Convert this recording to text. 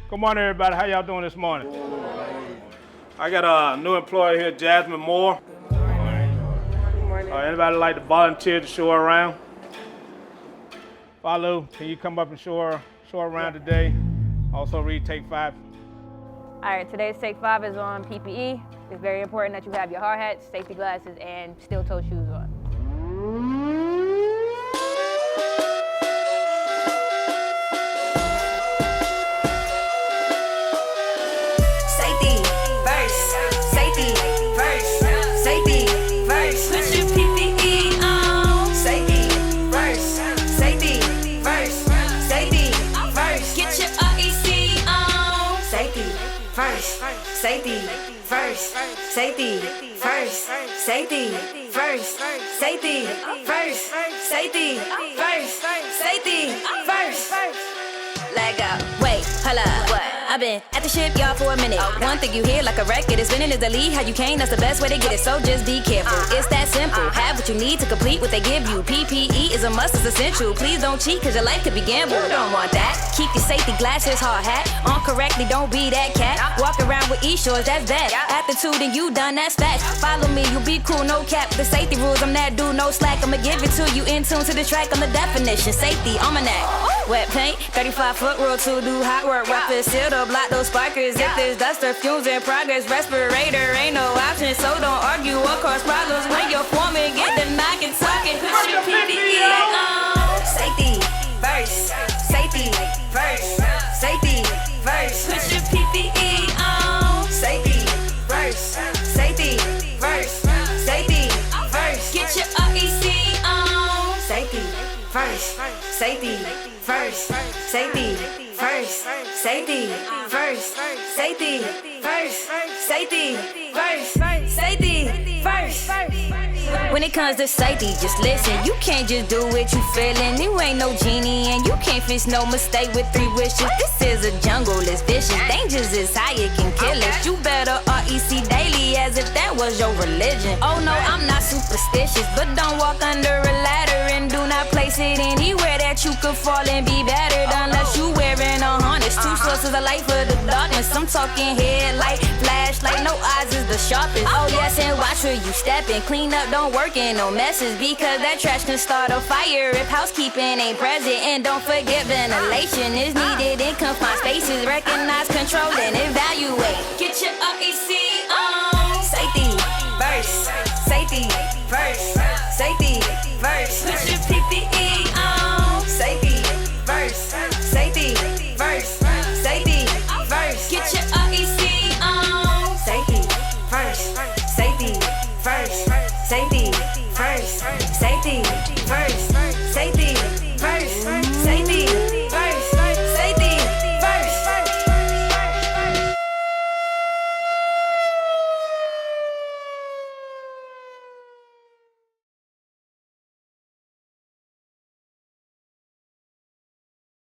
Good morning, everybody. How y'all doing this morning? I got a new employee here, Jasmine Moore. Good morning. Anybody like to volunteer to show her around? Falu, can you come up and show her around today? Also read Take 5. All right, today's Take 5 is on PPE. It's very important that you have your hard hats, safety glasses, and steel-toe shoes on. Safety first, safety first, safety first, safety first, safety first, safety first. Leg up, wait, hold up. What? I've been at the shipyard for a minute. One thing you hear like a record is spinning is the lead. How you came, that's the best way to get it. So just be careful. It's that simple. Have what you need to complete what they give you. PPE is a must, it's essential. Please don't cheat, cause your life could be gambled. You don't want that. Keep your safety glasses, hard hat on correctly. Don't be that cat. Walk around with e-shorts, that's bad. Attitude and you done, that's facts. Follow me, you'll be cool, no cap. The safety rules, I'm that dude, no slack. I'ma give it to you in tune to the track. On the definition, safety almanac. Wet paint, 35-foot rule to do hot work. Weapons sealed up, block those sparkers. If there's dust or fumes in progress, respirator ain't no option. So don't argue or cause problems when your foreman get the knocking, talking. Put your PPE on. Safety first, safety first, safety first. Put your PPE on. Safety first, safety first, safety first. Get your REC on. Safety first, safety first, safety first, safety first, safety first, safety first, safety first. When it comes to safety, just listen. You can't just do what you feelin'. You ain't no genie and you can't fix no mistake with 3 wishes. This is a jungle, it's vicious. Dangers is how it can kill us. You better REC daily as if that was your religion. Oh no, I'm not superstitious, but don't walk under a ladder and do not place it anywhere that you could fall and be battered unless you wearing a harness. 2 sources of light for the darkness. I'm talking headlight, flashlight, no eyes is the sharpest. Oh yes, and watch where you steppin'. Clean up, don't work in no messes because that trash can start a fire if housekeeping ain't present. And don't forget ventilation is needed in confined spaces. Recognize, control, and evaluate. Get your REC on. Safety first, safety first, safety first. Put your PPE on. Safety first, safety first, safety first. Get your REC on. Safety first, safety first, safety first, safety